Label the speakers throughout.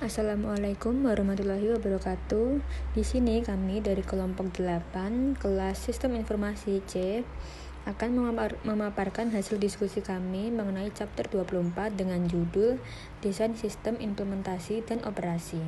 Speaker 1: Assalamualaikum warahmatullahi wabarakatuh. Di sini kami dari kelompok 8 kelas Sistem Informasi C akan memaparkan hasil diskusi kami mengenai chapter 24 dengan judul Desain Sistem Implementasi dan Operasi.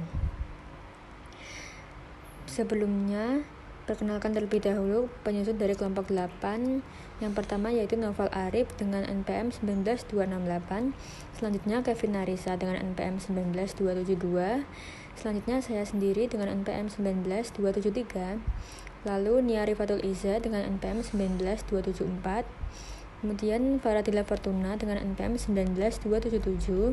Speaker 1: Sebelumnya, perkenalkan terlebih dahulu penyusun dari kelompok 8. Yang pertama yaitu Noval Arif dengan NPM 19268. Selanjutnya Kevin Narisa dengan NPM 19272. Selanjutnya saya sendiri dengan NPM 19273. Lalu Nia Rifatul Iza dengan NPM 19274. Kemudian Faradila Fortuna dengan NPM 19277.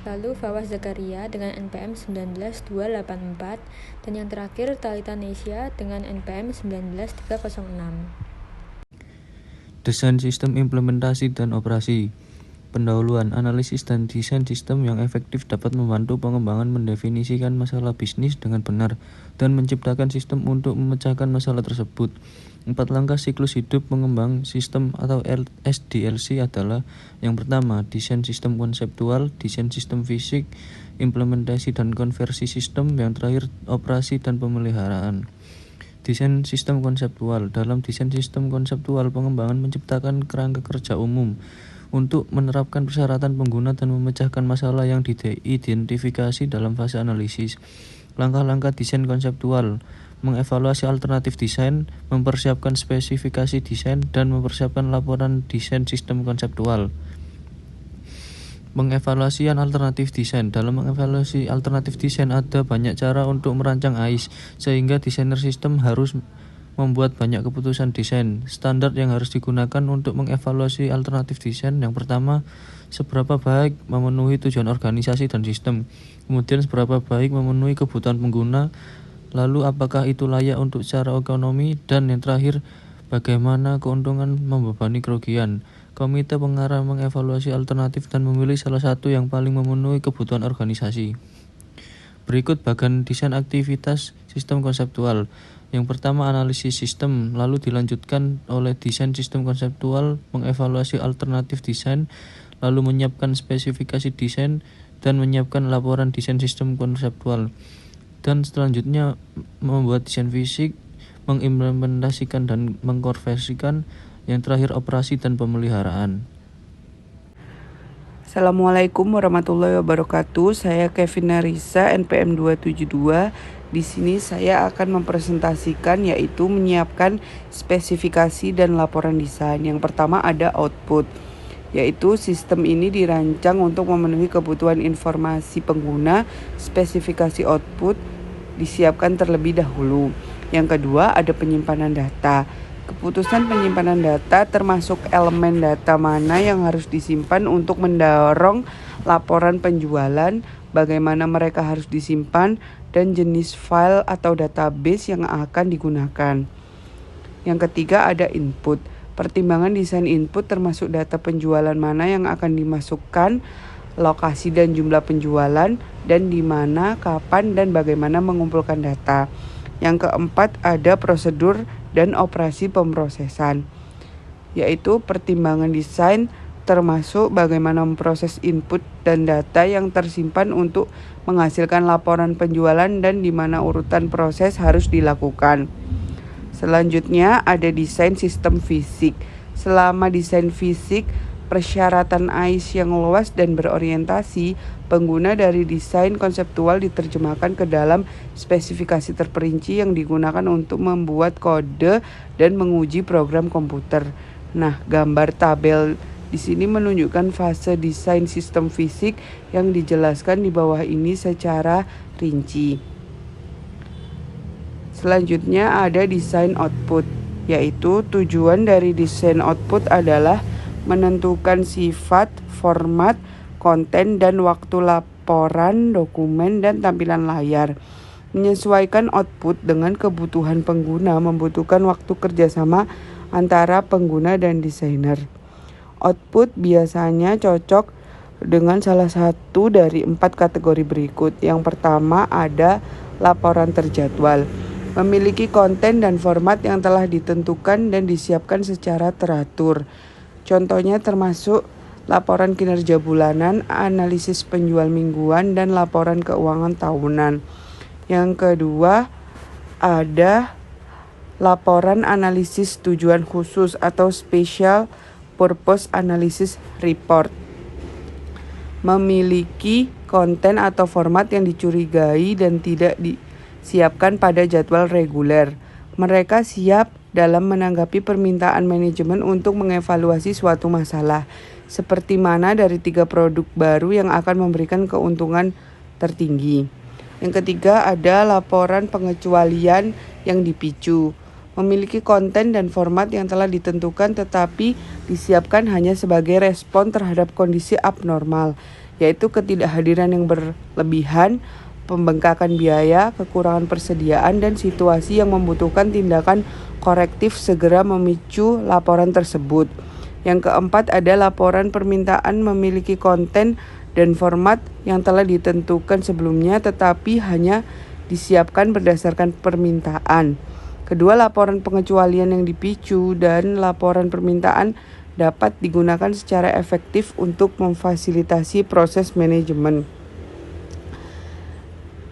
Speaker 1: Lalu Fawaz Zakaria dengan NPM 19284. Dan yang terakhir Talita Nesya dengan NPM 19306.
Speaker 2: Desain sistem implementasi dan operasi. Pendahuluan, analisis dan desain sistem yang efektif dapat membantu pengembangan mendefinisikan masalah bisnis dengan benar dan menciptakan sistem untuk memecahkan masalah tersebut. 4 langkah siklus hidup pengembang sistem atau SDLC adalah: yang pertama, desain sistem konseptual, desain sistem fisik, implementasi dan konversi sistem, yang terakhir operasi dan pemeliharaan. Desain sistem konseptual. Dalam desain sistem konseptual, pengembangan menciptakan kerangka kerja umum untuk menerapkan persyaratan pengguna dan memecahkan masalah yang diidentifikasi dalam fase analisis. Langkah-langkah desain konseptual: mengevaluasi alternatif desain, mempersiapkan spesifikasi desain, dan mempersiapkan laporan desain sistem konseptual. Pengevaluasian alternatif desain. Dalam mengevaluasi alternatif desain ada banyak cara untuk merancang AIS, sehingga desainer sistem harus membuat banyak keputusan desain. Standar yang harus digunakan untuk mengevaluasi alternatif desain: yang pertama, seberapa baik memenuhi tujuan organisasi dan sistem. Kemudian, seberapa baik memenuhi kebutuhan pengguna. Lalu, apakah itu layak untuk secara ekonomi. Dan yang terakhir, bagaimana keuntungan membebani kerugian. Komite pengarah mengevaluasi alternatif dan memilih salah satu yang paling memenuhi kebutuhan organisasi. Berikut bagian desain aktivitas sistem konseptual. Yang pertama, analisis sistem, lalu dilanjutkan oleh desain sistem konseptual, mengevaluasi alternatif desain, lalu menyiapkan spesifikasi desain, dan menyiapkan laporan desain sistem konseptual. Dan selanjutnya membuat desain fisik, mengimplementasikan dan mengkonversikan. Yang terakhir, operasi dan pemeliharaan.
Speaker 3: Assalamualaikum warahmatullahi wabarakatuh. Saya Kevin Narisa, NPM 272. Di sini saya akan mempresentasikan yaitu menyiapkan spesifikasi dan laporan desain. Yang pertama ada output, yaitu sistem ini dirancang untuk memenuhi kebutuhan informasi pengguna. Spesifikasi output disiapkan terlebih dahulu. Yang kedua ada penyimpanan data. Keputusan penyimpanan data termasuk elemen data mana yang harus disimpan untuk mendorong laporan penjualan, bagaimana mereka harus disimpan, dan jenis file atau database yang akan digunakan. Yang ketiga ada input. Pertimbangan desain input termasuk data penjualan mana yang akan dimasukkan, lokasi dan jumlah penjualan, dan di mana, kapan, dan bagaimana mengumpulkan data. Yang keempat ada prosedur dan operasi pemrosesan, yaitu pertimbangan desain termasuk bagaimana memproses input dan data yang tersimpan untuk menghasilkan laporan penjualan dan di mana urutan proses harus dilakukan. Selanjutnya ada desain sistem fisik. Selama desain fisik, persyaratan AIS yang luas dan berorientasi, pengguna dari desain konseptual diterjemahkan ke dalam spesifikasi terperinci yang digunakan untuk membuat kode dan menguji program komputer. Nah, gambar tabel di sini menunjukkan fase desain sistem fisik yang dijelaskan di bawah ini secara rinci. Selanjutnya ada desain output, yaitu tujuan dari desain output adalah menentukan sifat, format, konten, dan waktu laporan, dokumen, dan tampilan layar. Menyesuaikan output dengan kebutuhan pengguna membutuhkan waktu kerjasama antara pengguna dan desainer. Output biasanya cocok dengan salah satu dari 4 kategori berikut. Yang pertama ada laporan terjadwal. Memiliki konten dan format yang telah ditentukan dan disiapkan secara teratur. Contohnya termasuk laporan kinerja bulanan, analisis penjual mingguan, dan laporan keuangan tahunan. Yang kedua ada laporan analisis tujuan khusus atau Special Purpose Analysis Report. Memiliki konten atau format yang dicurigai dan tidak disiapkan pada jadwal reguler. Mereka siap dalam menanggapi permintaan manajemen untuk mengevaluasi suatu masalah, seperti mana dari 3 produk baru yang akan memberikan keuntungan tertinggi. Yang ketiga ada laporan pengecualian yang dipicu. Memiliki konten dan format yang telah ditentukan tetapi disiapkan hanya sebagai respon terhadap kondisi abnormal, yaitu ketidakhadiran yang berlebihan, pembengkakan biaya, kekurangan persediaan, dan situasi yang membutuhkan tindakan korektif segera memicu laporan tersebut. Yang keempat ada laporan permintaan memiliki konten dan format yang telah ditentukan sebelumnya tetapi hanya disiapkan berdasarkan permintaan. Kedua, laporan pengecualian yang dipicu dan laporan permintaan dapat digunakan secara efektif untuk memfasilitasi proses manajemen.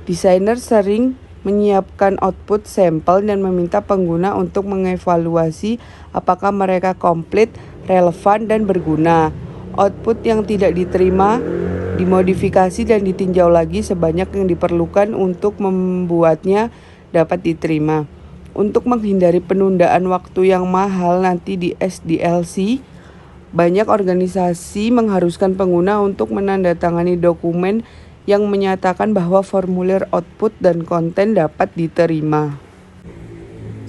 Speaker 3: Desainer sering menyiapkan output sampel dan meminta pengguna untuk mengevaluasi apakah mereka komplit, relevan, dan berguna. Output yang tidak diterima dimodifikasi dan ditinjau lagi sebanyak yang diperlukan untuk membuatnya dapat diterima. Untuk menghindari penundaan waktu yang mahal nanti di SDLC, banyak organisasi mengharuskan pengguna untuk menandatangani dokumen yang menyatakan bahwa formulir output dan konten dapat diterima.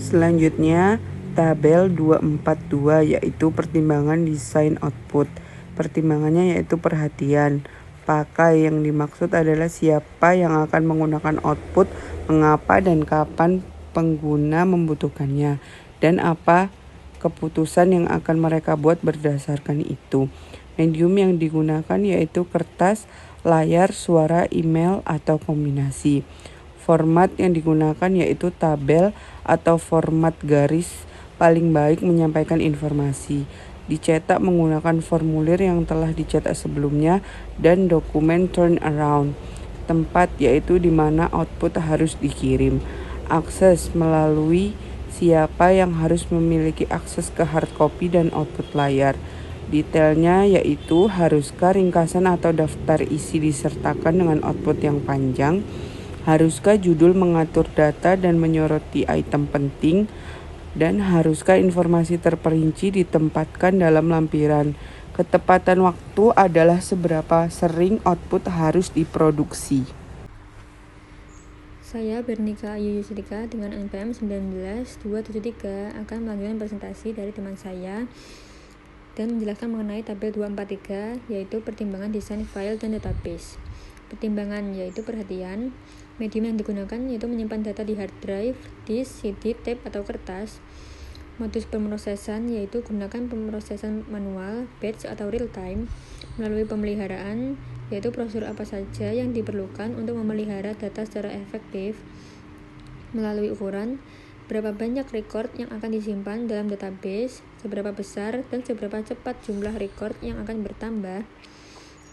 Speaker 3: Selanjutnya, tabel 242 yaitu pertimbangan desain output. Pertimbangannya yaitu perhatian. Pakai yang dimaksud adalah siapa yang akan menggunakan output, mengapa dan kapan pengguna membutuhkannya, dan apa keputusan yang akan mereka buat berdasarkan itu. Medium yang digunakan yaitu kertas, layar, suara, email, atau kombinasi. Format yang digunakan yaitu tabel atau format garis paling baik menyampaikan informasi. Dicetak menggunakan formulir yang telah dicetak sebelumnya dan dokumen turnaround. Tempat yaitu di mana output harus dikirim. Akses melalui siapa yang harus memiliki akses ke hard copy dan output layar. Detailnya yaitu haruskah ringkasan atau daftar isi disertakan dengan output yang panjang, haruskah judul mengatur data dan menyoroti item penting, dan haruskah informasi terperinci ditempatkan dalam lampiran. Ketepatan waktu adalah seberapa sering output harus diproduksi.
Speaker 1: Saya Bernika Ayu Yusrika dengan NPM 19273 akan melanjutkan presentasi dari teman saya dan menjelaskan mengenai tabel 243 yaitu pertimbangan desain file dan database. Pertimbangan yaitu perhatian, medium yang digunakan yaitu menyimpan data di hard drive, disk, CD, tape, atau kertas. Modus pemrosesan yaitu gunakan pemrosesan manual, batch, atau real time. Melalui pemeliharaan yaitu prosedur apa saja yang diperlukan untuk memelihara data secara efektif. Melalui ukuran, berapa banyak record yang akan disimpan dalam database, seberapa besar dan seberapa cepat jumlah record yang akan bertambah.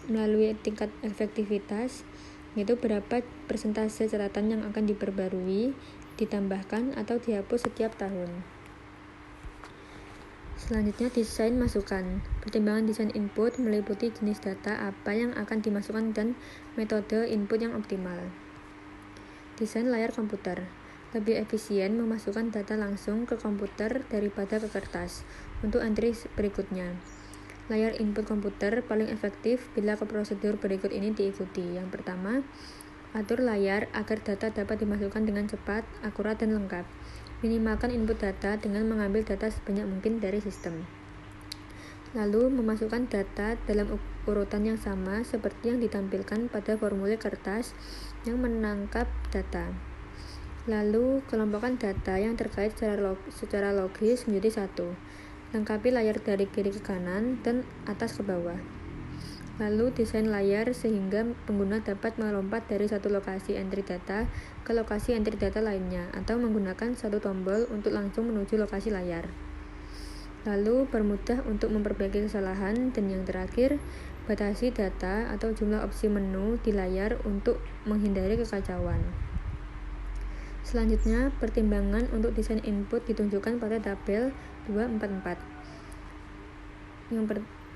Speaker 1: Melalui tingkat efektivitas, yaitu berapa persentase catatan yang akan diperbarui, ditambahkan, atau dihapus setiap tahun. Selanjutnya, desain masukan. Pertimbangan desain input meliputi jenis data apa yang akan dimasukkan dan metode input yang optimal. Desain layar komputer. Lebih efisien memasukkan data langsung ke komputer daripada ke kertas untuk entry berikutnya. Layar input komputer paling efektif bila prosedur berikut ini diikuti. Yang pertama, atur layar agar data dapat dimasukkan dengan cepat, akurat, dan lengkap. Minimalkan input data dengan mengambil data sebanyak mungkin dari sistem. Lalu, memasukkan data dalam urutan yang sama seperti yang ditampilkan pada formulir kertas yang menangkap data. Lalu, kelompokkan data yang terkait secara logis menjadi satu. Lengkapi layar dari kiri ke kanan dan atas ke bawah. Lalu desain layar sehingga pengguna dapat melompat dari satu lokasi entry data ke lokasi entry data lainnya atau menggunakan satu tombol untuk langsung menuju lokasi layar. Lalu permudah untuk memperbaiki kesalahan, dan yang terakhir, batasi data atau jumlah opsi menu di layar untuk menghindari kekacauan. Selanjutnya, pertimbangan untuk desain input ditunjukkan pada tabel 244,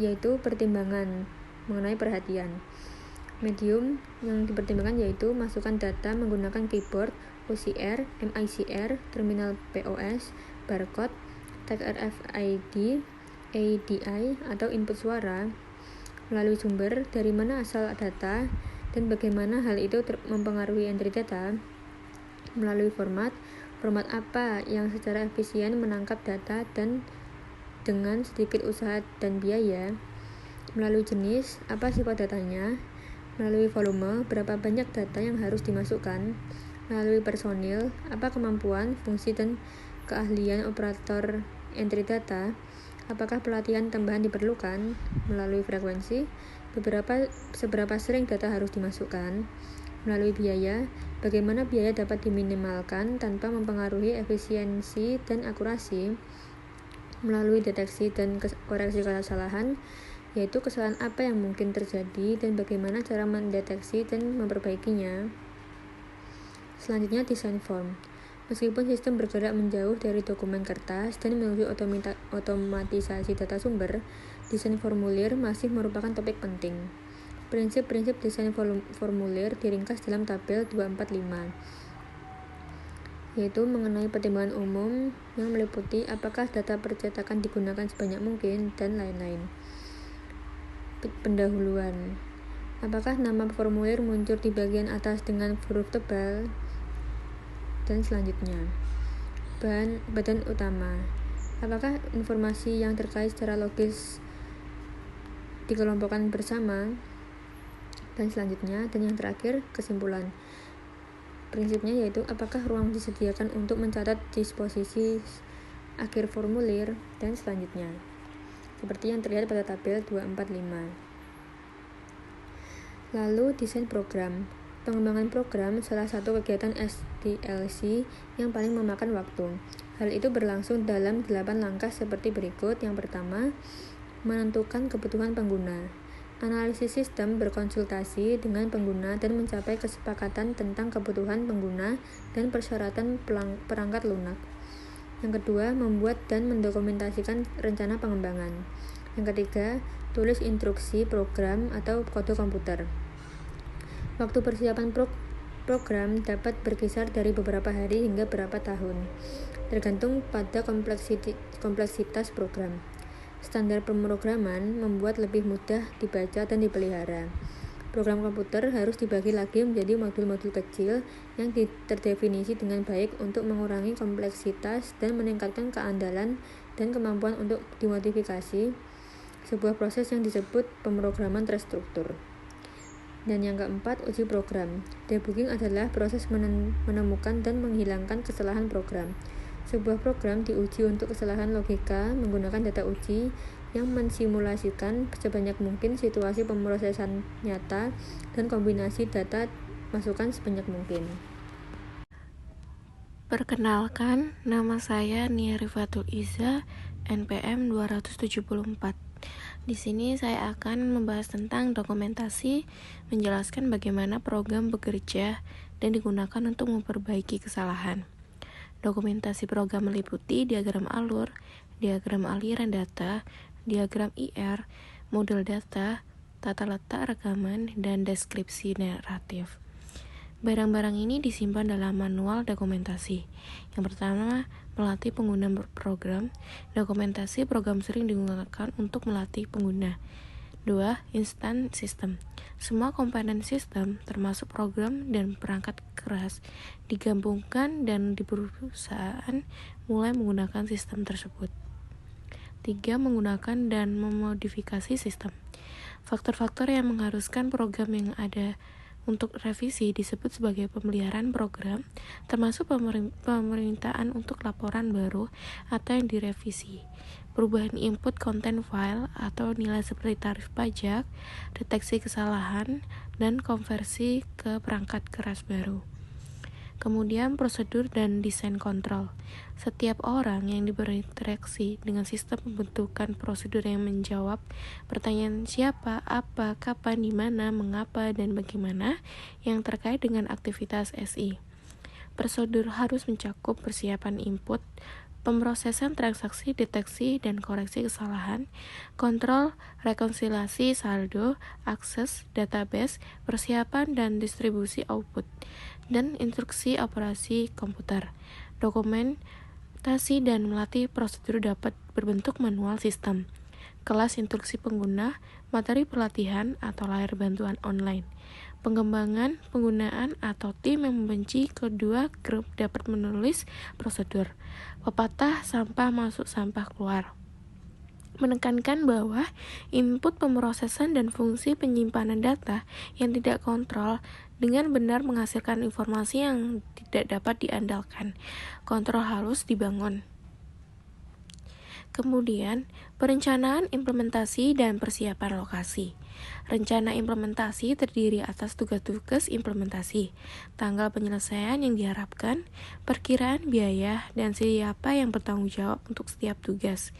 Speaker 1: yaitu pertimbangan mengenai perhatian. Medium yang dipertimbangkan yaitu masukkan data menggunakan keyboard, OCR, MICR, terminal POS, barcode, tag RFID, ADI, atau input suara, melalui sumber, dari mana asal data, dan bagaimana hal itu mempengaruhi entry data, melalui format apa yang secara efisien menangkap data dan dengan sedikit usaha dan biaya, melalui jenis, apa sifat datanya, melalui volume, berapa banyak data yang harus dimasukkan, melalui personil, apa kemampuan, fungsi, dan keahlian operator entry data, apakah pelatihan tambahan diperlukan, melalui frekuensi, seberapa sering data harus dimasukkan, melalui biaya, bagaimana biaya dapat diminimalkan tanpa mempengaruhi efisiensi dan akurasi, melalui deteksi dan koreksi kesalahan, yaitu kesalahan apa yang mungkin terjadi dan bagaimana cara mendeteksi dan memperbaikinya. Selanjutnya, desain form. Meskipun sistem bergerak menjauh dari dokumen kertas dan menuju otomatisasi data sumber, desain formulir masih merupakan topik penting. Prinsip-prinsip desain formulir diringkas dalam tabel 245, yaitu mengenai pertimbangan umum yang meliputi apakah data percetakan digunakan sebanyak mungkin, dan lain-lain. Pendahuluan. Apakah nama formulir muncul di bagian atas dengan huruf tebal? Dan selanjutnya, badan utama. Apakah informasi yang terkait secara logis dikelompokkan bersama? Dan selanjutnya, dan yang terakhir, kesimpulan. Prinsipnya yaitu apakah ruang disediakan untuk mencatat disposisi akhir formulir, dan selanjutnya, seperti yang terlihat pada tabel 245. Lalu, desain program. Pengembangan program salah satu kegiatan SDLC yang paling memakan waktu. Hal itu berlangsung dalam 8 langkah seperti berikut. Yang pertama, menentukan kebutuhan pengguna. Analisis sistem, berkonsultasi dengan pengguna dan mencapai kesepakatan tentang kebutuhan pengguna dan persyaratan perangkat lunak. Yang kedua, membuat dan mendokumentasikan rencana pengembangan. Yang ketiga, tulis instruksi program atau kode komputer. Waktu persiapan program dapat berkisar dari beberapa hari hingga beberapa tahun, tergantung pada kompleksitas program. Standar pemrograman membuat lebih mudah dibaca dan dipelihara. Program komputer harus dibagi lagi menjadi modul-modul kecil yang terdefinisi dengan baik untuk mengurangi kompleksitas dan meningkatkan keandalan dan kemampuan untuk dimodifikasi, sebuah proses yang disebut pemrograman terstruktur. Dan yang keempat, uji program. Debugging adalah proses menemukan dan menghilangkan kesalahan program. Sebuah program diuji untuk kesalahan logika menggunakan data uji yang mensimulasikan sebanyak mungkin situasi pemrosesan nyata dan kombinasi data masukan sebanyak mungkin.
Speaker 4: Perkenalkan, nama saya Nia Rifatul Iza, NPM 274. Di sini saya akan membahas tentang dokumentasi, menjelaskan bagaimana program bekerja dan digunakan untuk memperbaiki kesalahan. Dokumentasi program meliputi diagram alur, diagram aliran data, diagram IR, model data, tata letak rekaman, dan deskripsi naratif. Barang-barang ini disimpan dalam manual dokumentasi. Yang pertama, melatih pengguna program. Dokumentasi program sering digunakan untuk melatih pengguna. 2. Instant system. Semua komponen sistem, termasuk program dan perangkat keras, digabungkan dan di perusahaan mulai menggunakan sistem tersebut. 3. Menggunakan dan memodifikasi sistem. Faktor-faktor yang mengharuskan program yang ada untuk revisi disebut sebagai pemeliharaan program, termasuk permintaan untuk laporan baru atau yang direvisi, perubahan input konten file atau nilai seperti tarif pajak, deteksi kesalahan, dan konversi ke perangkat keras baru. Kemudian prosedur dan desain kontrol. Setiap orang yang berinteraksi dengan sistem pembentukan prosedur yang menjawab pertanyaan siapa, apa, kapan, di mana, mengapa, dan bagaimana yang terkait dengan aktivitas SI. Prosedur harus mencakup persiapan input, pemrosesan transaksi, deteksi dan koreksi kesalahan, kontrol, rekonsiliasi saldo, akses, database, persiapan dan distribusi output, dan instruksi operasi komputer. Dokumentasi dan melatih prosedur dapat berbentuk manual sistem, kelas instruksi pengguna, materi pelatihan atau layar bantuan online. Pengembangan, penggunaan, atau tim yang membenci kedua grup dapat menulis prosedur. Pepatah sampah masuk sampah keluar. Menekankan bahwa input pemrosesan dan fungsi penyimpanan data yang tidak kontrol dengan benar menghasilkan informasi yang tidak dapat diandalkan. Kontrol harus dibangun. Kemudian, perencanaan implementasi dan persiapan lokasi. Rencana implementasi terdiri atas tugas-tugas implementasi, tanggal penyelesaian yang diharapkan, perkiraan biaya, dan siapa yang bertanggung jawab untuk setiap tugas.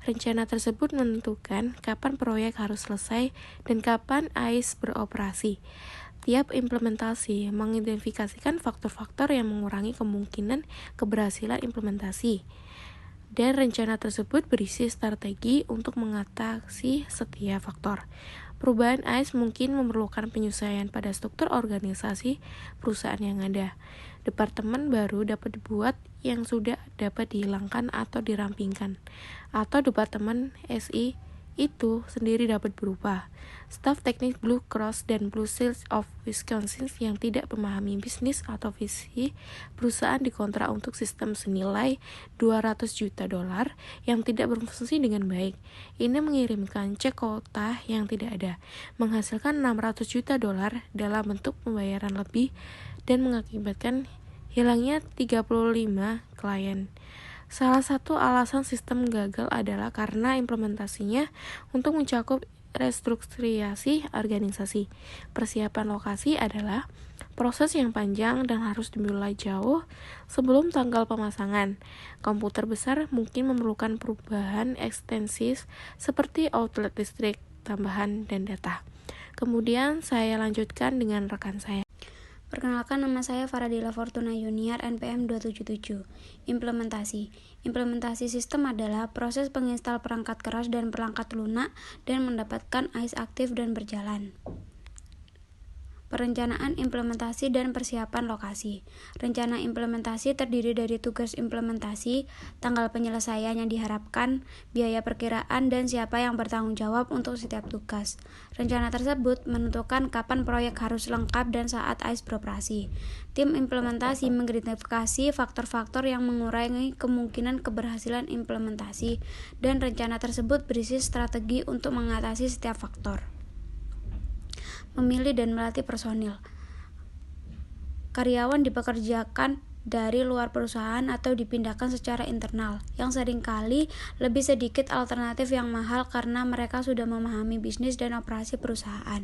Speaker 4: Rencana tersebut menentukan kapan proyek harus selesai dan kapan AIS beroperasi. Tiap implementasi mengidentifikasikan faktor-faktor yang mengurangi kemungkinan keberhasilan implementasi. Dan rencana tersebut berisi strategi untuk mengatasi setiap faktor. Perubahan AIS mungkin memerlukan penyesuaian pada struktur organisasi perusahaan yang ada. Departemen baru dapat dibuat yang sudah dapat dihilangkan atau dirampingkan. Atau departemen SI itu sendiri dapat berubah. Staf teknik Blue Cross dan Blue Shield of Wisconsin yang tidak memahami bisnis atau visi perusahaan dikontrak untuk sistem senilai $200 juta yang tidak berfungsi dengan baik. Ini mengirimkan cek kota yang tidak ada, menghasilkan $600 juta dalam bentuk pembayaran lebih dan mengakibatkan hilangnya 35 klien. Salah satu alasan sistem gagal adalah karena implementasinya untuk mencakup restrukturisasi organisasi. Persiapan lokasi adalah proses yang panjang dan harus dimulai jauh sebelum tanggal pemasangan. Komputer besar mungkin memerlukan perubahan ekstensif seperti outlet listrik, tambahan, dan data. Kemudian saya lanjutkan dengan rekan saya.
Speaker 5: Perkenalkan, nama saya Faradila Fortuna Junior, NPM 277. Implementasi. Implementasi sistem adalah proses penginstal perangkat keras dan perangkat lunak dan mendapatkan AIS aktif dan berjalan. Perencanaan implementasi dan persiapan lokasi. Rencana implementasi terdiri dari tugas implementasi, tanggal penyelesaian yang diharapkan, biaya perkiraan, dan siapa yang bertanggung jawab untuk setiap tugas. Rencana tersebut menentukan kapan proyek harus lengkap dan saat AIS beroperasi. Tim implementasi mengidentifikasi faktor-faktor yang mengurangi kemungkinan keberhasilan implementasi, dan rencana tersebut berisi strategi untuk mengatasi setiap faktor. Memilih dan melatih personil. Karyawan dipekerjakan dari luar perusahaan atau dipindahkan secara internal, yang seringkali lebih sedikit alternatif yang mahal karena mereka sudah memahami bisnis dan operasi perusahaan.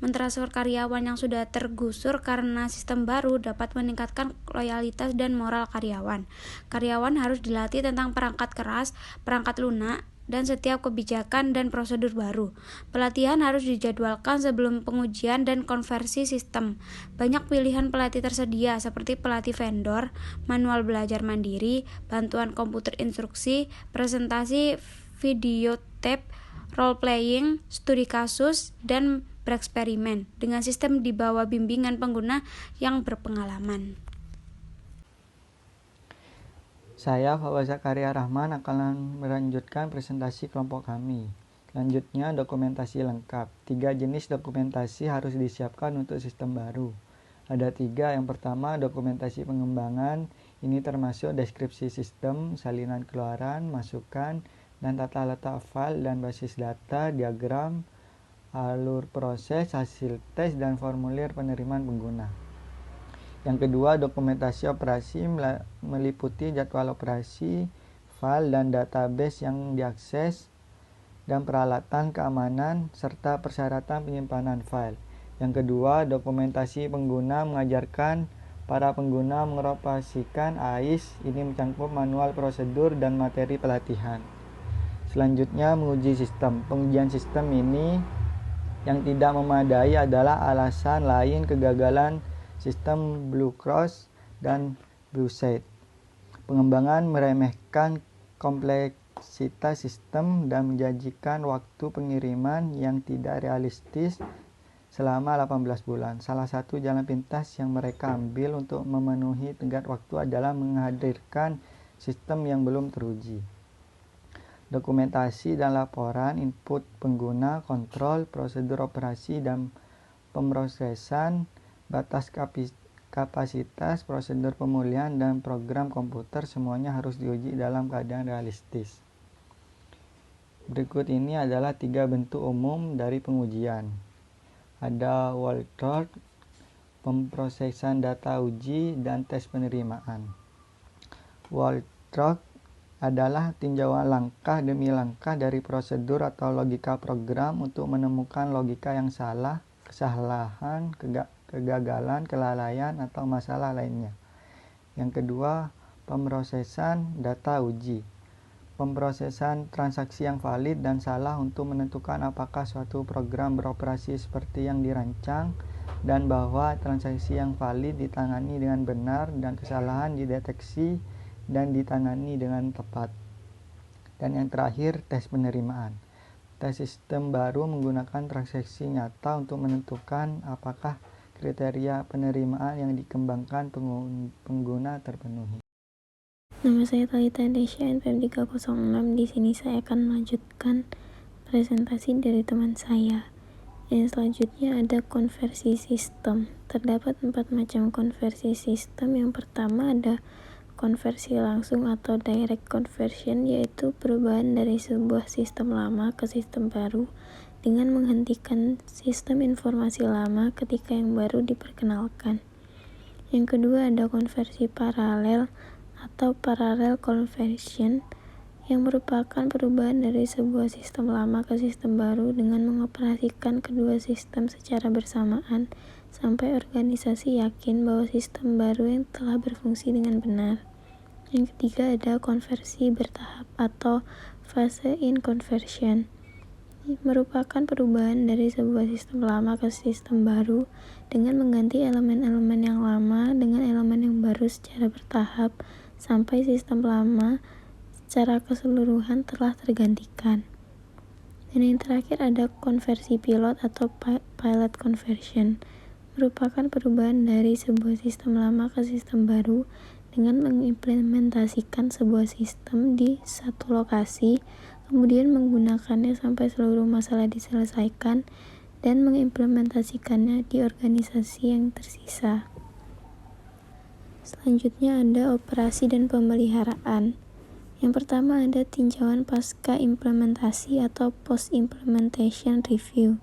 Speaker 5: Mentransfer karyawan yang sudah tergusur karena sistem baru dapat meningkatkan loyalitas dan moral karyawan. Karyawan harus dilatih tentang perangkat keras, perangkat lunak, dan setiap kebijakan dan prosedur baru. Pelatihan harus dijadwalkan sebelum pengujian dan konversi sistem. Banyak pilihan pelatih tersedia seperti pelatih vendor, manual belajar mandiri, bantuan komputer instruksi, presentasi video tape, role playing, studi kasus, dan bereksperimen dengan sistem di bawah bimbingan pengguna yang berpengalaman.
Speaker 6: Saya, Fawaz Zakaria Rahman, akan melanjutkan presentasi kelompok kami. Selanjutnya, dokumentasi lengkap. 3 jenis dokumentasi harus disiapkan untuk sistem baru. Ada 3. Yang pertama, dokumentasi pengembangan. Ini termasuk deskripsi sistem, salinan keluaran, masukan, dan tata letak file dan basis data, diagram, alur proses, hasil tes, dan formulir penerimaan pengguna. Yang kedua, dokumentasi operasi meliputi jadwal operasi, file dan database yang diakses, dan peralatan keamanan, serta persyaratan penyimpanan file. Yang kedua, dokumentasi pengguna mengajarkan Para pengguna mengoperasikan AIS ini mencakup manual prosedur dan materi pelatihan. Selanjutnya, menguji sistem. Pengujian sistem ini yang tidak memadai adalah alasan lain kegagalan sistem Blue Cross dan Blue Shade. Pengembangan meremehkan kompleksitas sistem dan menjanjikan waktu pengiriman yang tidak realistis selama 18 bulan. Salah satu jalan pintas yang mereka ambil untuk memenuhi tenggat waktu adalah menghadirkan sistem yang belum teruji. Dokumentasi dan laporan input pengguna, kontrol, prosedur operasi dan pemrosesan, batas kapasitas, prosedur pemulihan, dan program komputer semuanya harus diuji dalam keadaan realistis. Berikut ini adalah 3 bentuk umum dari pengujian. Ada walkthrough, pemrosesan data uji, dan tes penerimaan. Walkthrough adalah tinjauan langkah demi langkah dari prosedur atau logika program untuk menemukan logika yang salah, kesalahan, kegagalan, kelalaian, atau masalah lainnya. Yang kedua, pemrosesan data uji. Pemrosesan transaksi yang valid dan salah untuk menentukan apakah suatu program beroperasi seperti yang dirancang dan bahwa transaksi yang valid ditangani dengan benar dan kesalahan dideteksi dan ditangani dengan tepat. Dan yang terakhir, tes penerimaan. Tes sistem baru menggunakan transaksi nyata untuk menentukan apakah kriteria penerimaan yang dikembangkan pengguna terpenuhi.
Speaker 4: Nama saya Thalita Desya, NPM 306. Di sini saya akan melanjutkan presentasi dari teman saya. Yang selanjutnya ada konversi sistem. Terdapat 4 macam konversi sistem. Yang pertama ada konversi langsung atau direct conversion, yaitu perubahan dari sebuah sistem lama ke sistem baru dengan menghentikan sistem informasi lama ketika yang baru diperkenalkan. Yang kedua ada konversi paralel atau parallel conversion, yang merupakan perubahan dari sebuah sistem lama ke sistem baru dengan mengoperasikan kedua sistem secara bersamaan sampai organisasi yakin bahwa sistem baru yang telah berfungsi dengan benar. Yang ketiga ada konversi bertahap atau phase-in conversion, merupakan perubahan dari sebuah sistem lama ke sistem baru dengan mengganti elemen-elemen yang lama dengan elemen yang baru secara bertahap sampai sistem lama secara keseluruhan telah tergantikan. Dan yang terakhir ada konversi pilot atau pilot conversion, merupakan perubahan dari sebuah sistem lama ke sistem baru dengan mengimplementasikan sebuah sistem di satu lokasi, kemudian menggunakannya sampai seluruh masalah diselesaikan dan mengimplementasikannya di organisasi yang tersisa. Selanjutnya ada operasi dan pemeliharaan. Yang pertama ada tinjauan pasca implementasi atau post implementation review.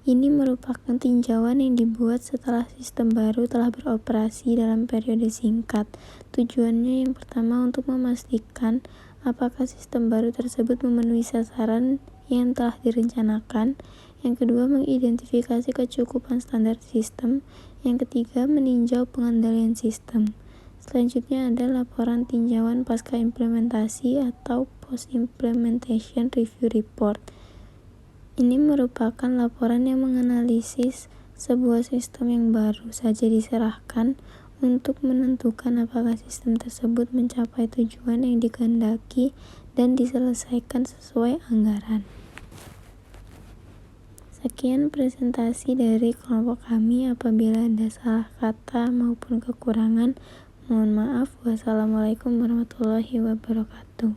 Speaker 4: Ini merupakan tinjauan yang dibuat setelah sistem baru telah beroperasi dalam periode singkat. Tujuannya yang pertama untuk memastikan apakah sistem baru tersebut memenuhi sasaran yang telah direncanakan. Yang kedua, mengidentifikasi kecukupan standar sistem. Yang ketiga, meninjau pengendalian sistem. Selanjutnya ada laporan tinjauan pasca implementasi atau post implementation review report. Ini merupakan laporan yang menganalisis sebuah sistem yang baru saja diserahkan untuk menentukan apakah sistem tersebut mencapai tujuan yang dikehendaki dan diselesaikan sesuai anggaran. Sekian presentasi dari kelompok kami. Apabila ada salah kata maupun kekurangan, mohon maaf. Wassalamualaikum warahmatullahi wabarakatuh.